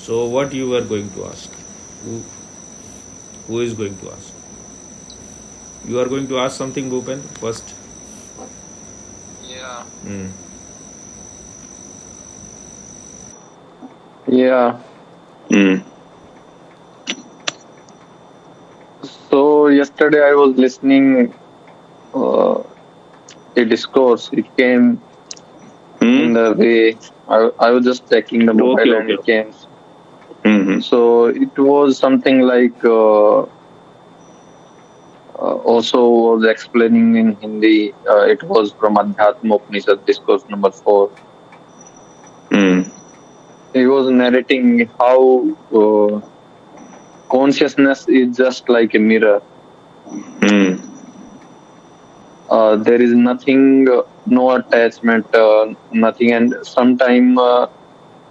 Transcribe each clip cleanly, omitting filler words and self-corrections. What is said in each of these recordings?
So what you were going to ask? Who is going to ask? You are going to ask something, Bhupen, first? Yeah. Yeah. Mm. So yesterday I was listening a discourse. It came in the way I was just checking the mobile and Okay. it came. Mm-hmm. So it was something like also was explaining in Hindi. It was from Adhyatma Upanishad, discourse number 4. Mm. He was narrating how consciousness is just like a mirror. Mm. There is nothing, no attachment, nothing. And sometime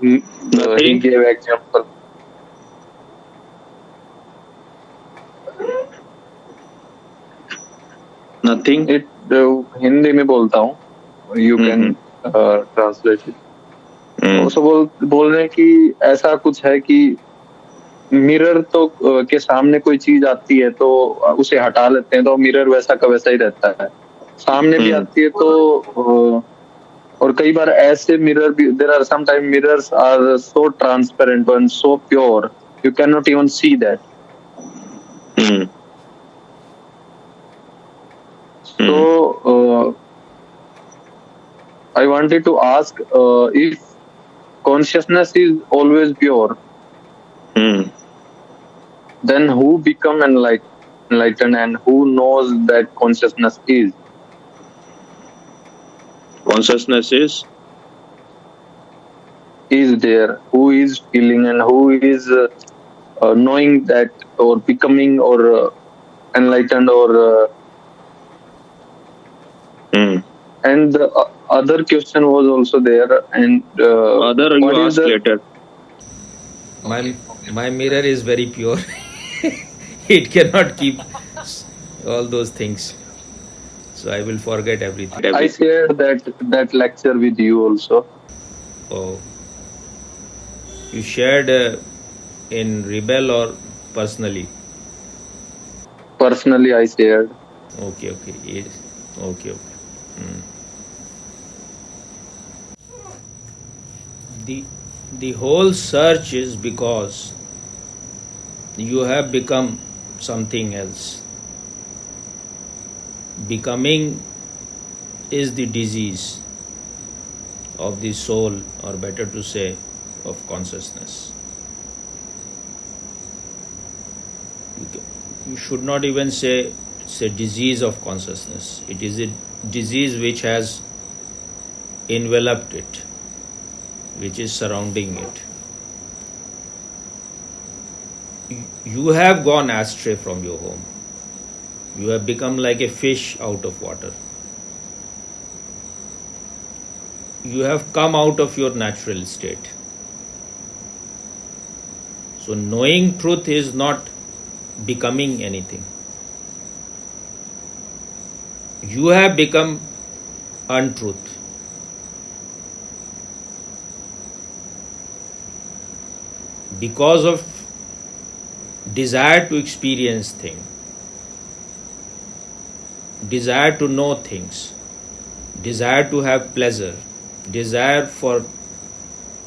he Nothing? gave example. Nothing? It Hindi में बोलता हूँ. You can Mm-hmm. translate it. Mm. उसको बोल रहे हैं कि ऐसा कुछ है कि मिरर तो के सामने कोई चीज आती है तो उसे हटा लेते हैं तो मिरर वैसा का वैसा ही रहता है. सामने भी आती है तो और कई बार ऐसे मिरर भी there are some time mirrors are so transparent and so pure you cannot even see that. Mm. So I wanted to ask if consciousness is always pure, Mm. then who become enlightened and who knows that consciousness Consciousness is there, who is feeling and who is knowing that or becoming or enlightened or and the other question was also there and Other you what is ask the later. My mirror is very pure. It cannot keep all those things. So I will forget everything. I shared that lecture with you also. Oh, you shared in Rebel or personally? Personally, I shared. Okay. Yes. Okay. The whole search is because you have become something else. Becoming is the disease of the soul, or better to say, of consciousness. You should not even say it's a disease of consciousness. It is a disease which has enveloped it, which is surrounding it. You have gone astray from your home. You have become like a fish out of water. You have come out of your natural state. So knowing truth is not becoming anything. You have become untruth. Because of desire to experience things, desire to know things, desire to have pleasure, desire for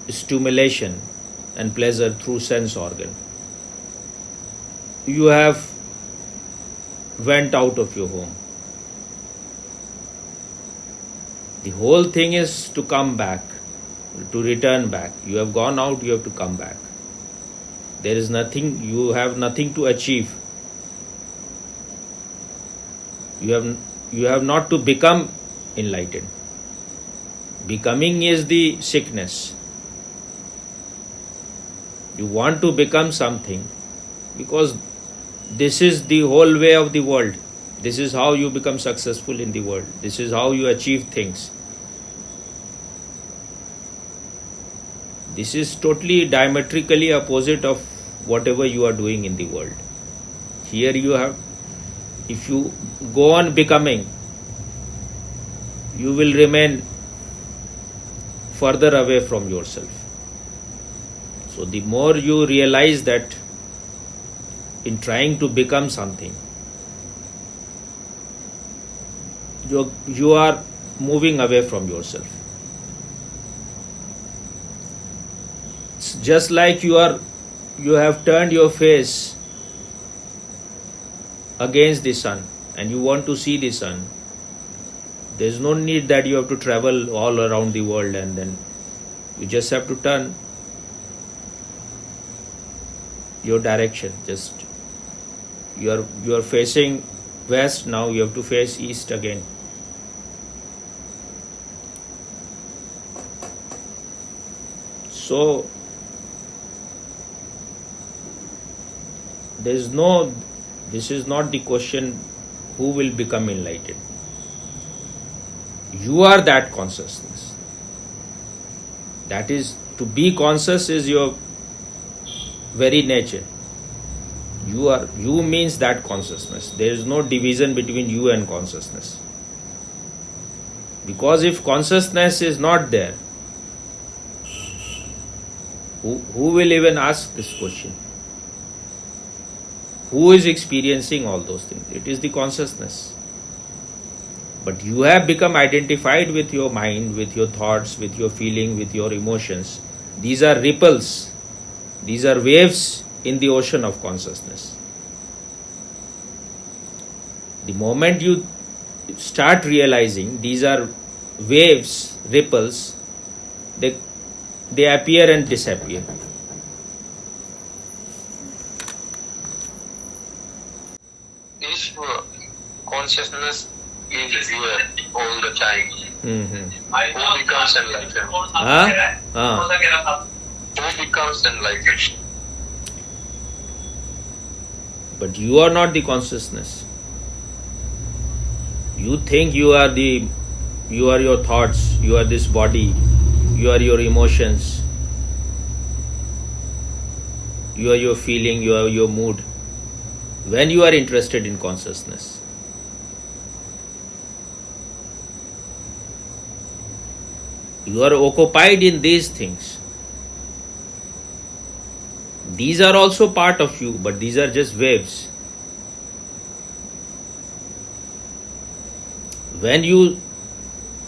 stimulation and pleasure through sense organ, you have went out of your home. The whole thing is to come back, to return back. You have gone out, you have to come back. There is nothing, you have nothing to achieve. You have not to become enlightened. Becoming is the sickness. You want to become something because this is the whole way of the world. This is how you become successful in the world. This is how you achieve things. This is totally diametrically opposite of whatever you are doing in the world. Here you have, if you go on becoming, you will remain further away from yourself. So the more you realize that in trying to become something, you are moving away from yourself. It's just like you have turned your face against the sun and you want to see the sun. There's no need that you have to travel all around the world, and then you just have to turn your direction. Just you are facing west, now you have to face east again. So this is not the question who will become enlightened. You are that consciousness. That is, to be conscious is your very nature. You means that consciousness. There is no division between you and consciousness. Because if consciousness is not there, who will even ask this question? Who is experiencing all those things? It is the consciousness. But you have become identified with your mind, with your thoughts, with your feeling, with your emotions. These are ripples. These are waves in the ocean of consciousness. The moment you start realizing these are waves, ripples, they appear and disappear. If consciousness is here all the time, who becomes enlightened? Who becomes enlightened? But you are not the consciousness. You think you are your thoughts, you are this body, you are your emotions, you are your feeling, you are your mood. When you are interested in consciousness, you are occupied in these things. These are also part of you, but these are just waves. When you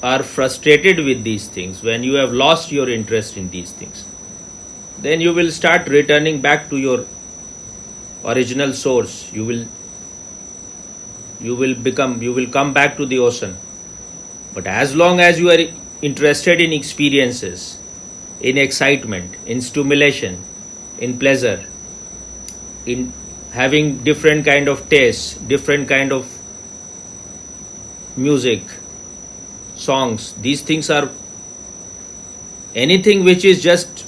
are frustrated with these things, when you have lost your interest in these things, then you will start returning back to your original source. You will come back to the ocean. But as long as you are interested in experiences, in excitement, in stimulation, in pleasure, in having different kind of tastes, different kind of music, songs, these things are anything which is just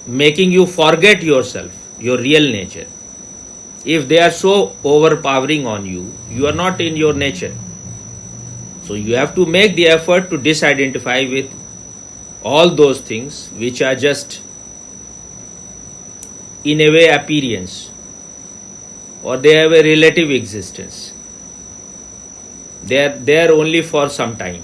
making you forget yourself, your real nature. If they are so overpowering on you, you are not in your nature. So you have to make the effort to disidentify with all those things which are just in a way appearance, or they have a relative existence. They are there only for some time.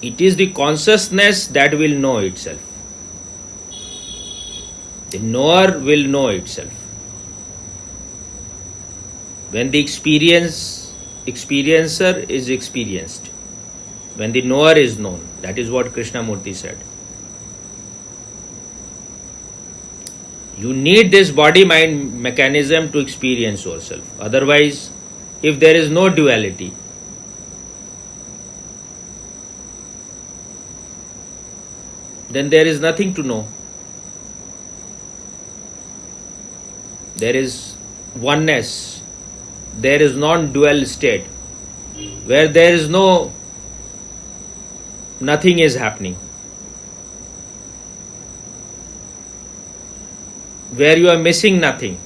It is the consciousness that will know itself. The knower will know itself. When the experiencer is experienced, when the knower is known, that is what Krishnamurti said. You need this body-mind mechanism to experience yourself. Otherwise, if there is no duality, then there is nothing to know. There is oneness. There is non-dual state where there is nothing is happening. Where you are missing nothing.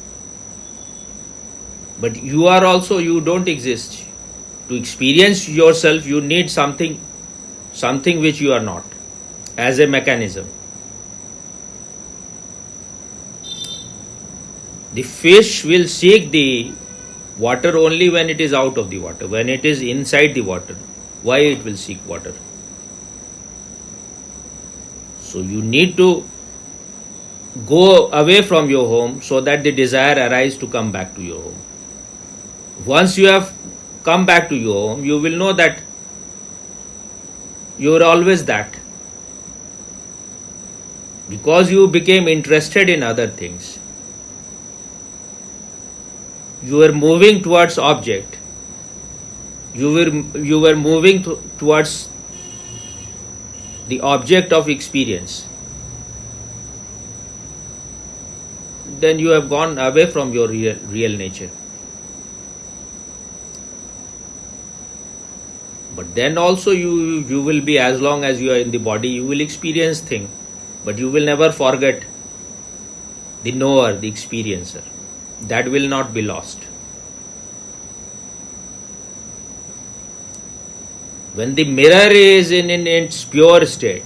But you don't exist. To experience yourself, you need something which you are not, as a mechanism. The fish will seek the water only when it is out of the water. When it is inside the water, why it will seek water? So you need to go away from your home so that the desire arises to come back to your home. Once you have come back to your home, you will know that you are always that. Because you became interested in other things. You were moving towards object. You were moving towards the object of experience. Then you have gone away from your real nature. But then also you will be, as long as you are in the body, you will experience things. But you will never forget the knower, the experiencer. That will not be lost. When the mirror is in its pure state,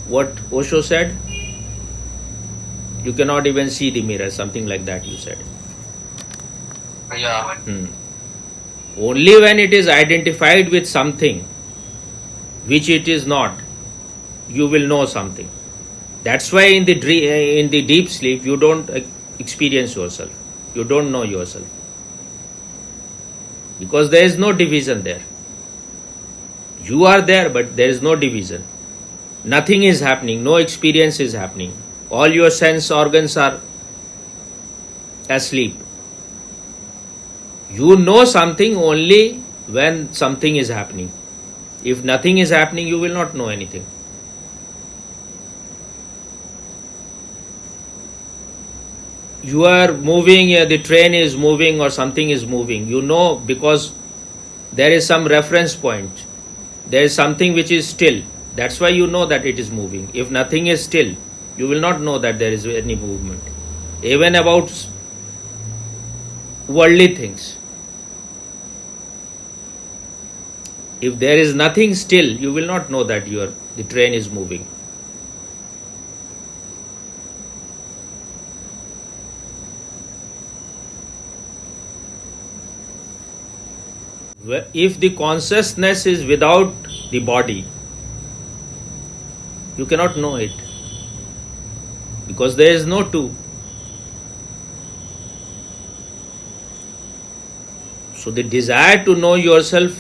what Osho said, you cannot even see the mirror, something like that you said. Yeah. Only when it is identified with something which it is not, you will know something. That's why in the deep sleep you don't experience yourself. You don't know yourself. Because there is no division there. You are there, but there is no division. Nothing is happening. No experience is happening. All your sense organs are asleep. You know something only when something is happening. If nothing is happening, you will not know anything. You are moving, the train is moving or something is moving. You know because there is some reference point. There is something which is still. That's why you know that it is moving. If nothing is still, you will not know that there is any movement. Even about worldly things. If there is nothing still, you will not know that the train is moving. If the consciousness is without the body, you cannot know it. Because there is no two. So the desire to know yourself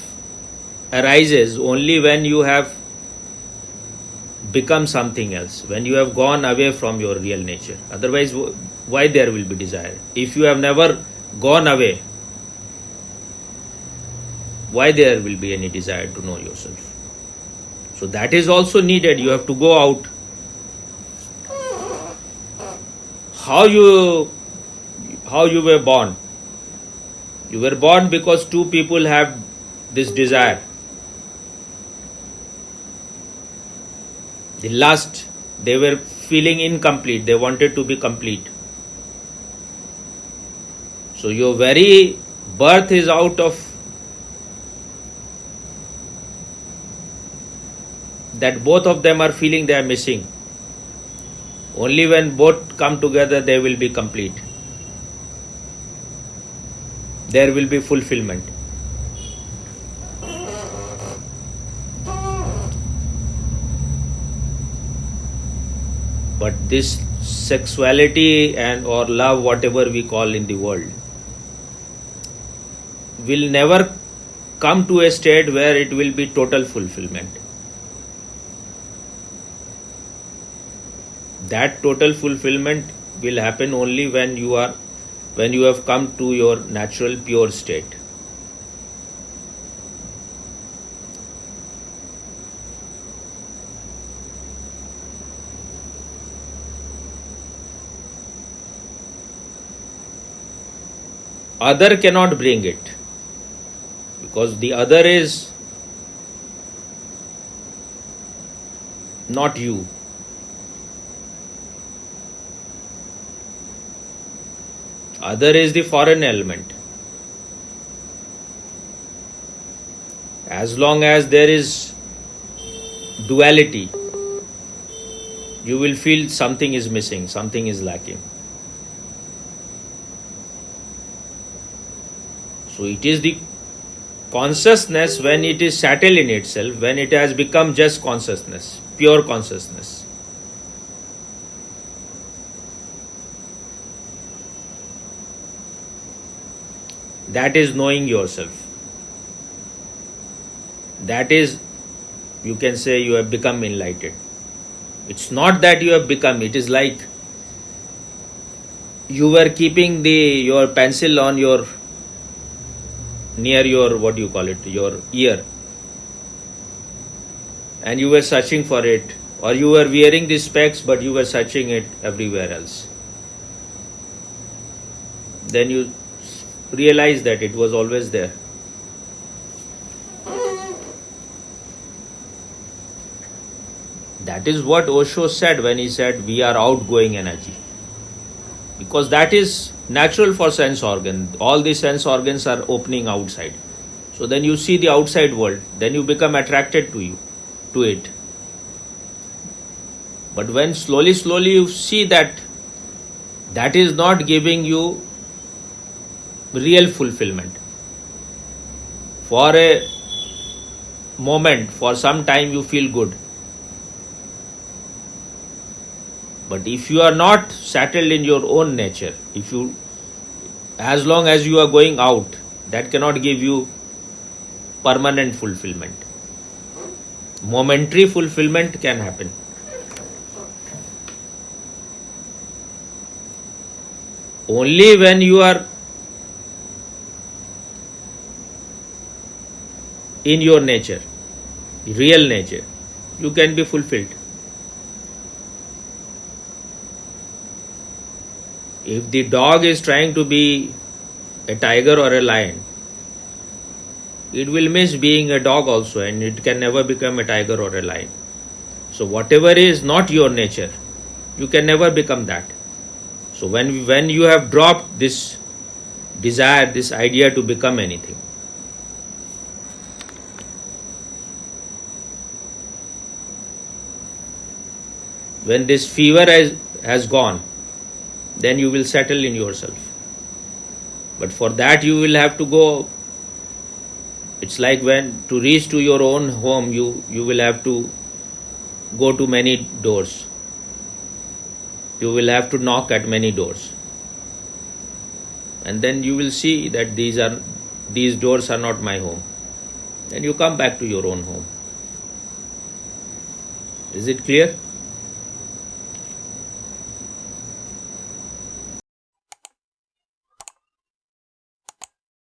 arises only when you have become something else, when you have gone away from your real nature. Otherwise, why there will be desire? If you have never gone away, why there will be any desire to know yourself? So that is also needed. You have to go out. How you were born? You were born because two people have this desire. The lust, they were feeling incomplete. They wanted to be complete. So your very birth is out of that. Both of them are feeling they are missing. Only when both come together, they will be complete. There will be fulfillment. But this sexuality and or love, whatever we call in the world, will never come to a state where it will be total fulfillment. That total fulfillment will happen only when you have come to your natural pure state. Other cannot bring it, because the other is not you. Other is the foreign element. As long as there is duality, you will feel something is missing, something is lacking. So it is the consciousness when it is settled in itself, when it has become just consciousness, pure consciousness. That is knowing yourself. That is, you can say, you have become enlightened. It's not that you have become, it is like you were keeping your pencil on your, near your, what do you call it, your ear, and you were searching for it, or you were wearing the specs but you were searching it everywhere else. Then you realize that it was always there. That is what Osho said when he said we are outgoing energy. Because that is natural for sense organ. All the sense organs are opening outside. So then you see the outside world, then you become attracted to it. But when slowly you see that that is not giving you real fulfillment. For a moment, for some time you feel good. But if you are not settled in your own nature, as long as you are going out, that cannot give you permanent fulfillment. Momentary fulfillment can happen. Only when you are in your nature, real nature, you can be fulfilled. If the dog is trying to be a tiger or a lion, it will miss being a dog also, and it can never become a tiger or a lion. So whatever is not your nature, you can never become that. So when you have dropped this desire, this idea to become anything, when this fever has gone, then you will settle in yourself. But for that you will have to go. It's like when to reach to your own home, you will have to go to many doors. You will have to knock at many doors. And then you will see that these doors are not my home. Then you come back to your own home. Is it clear?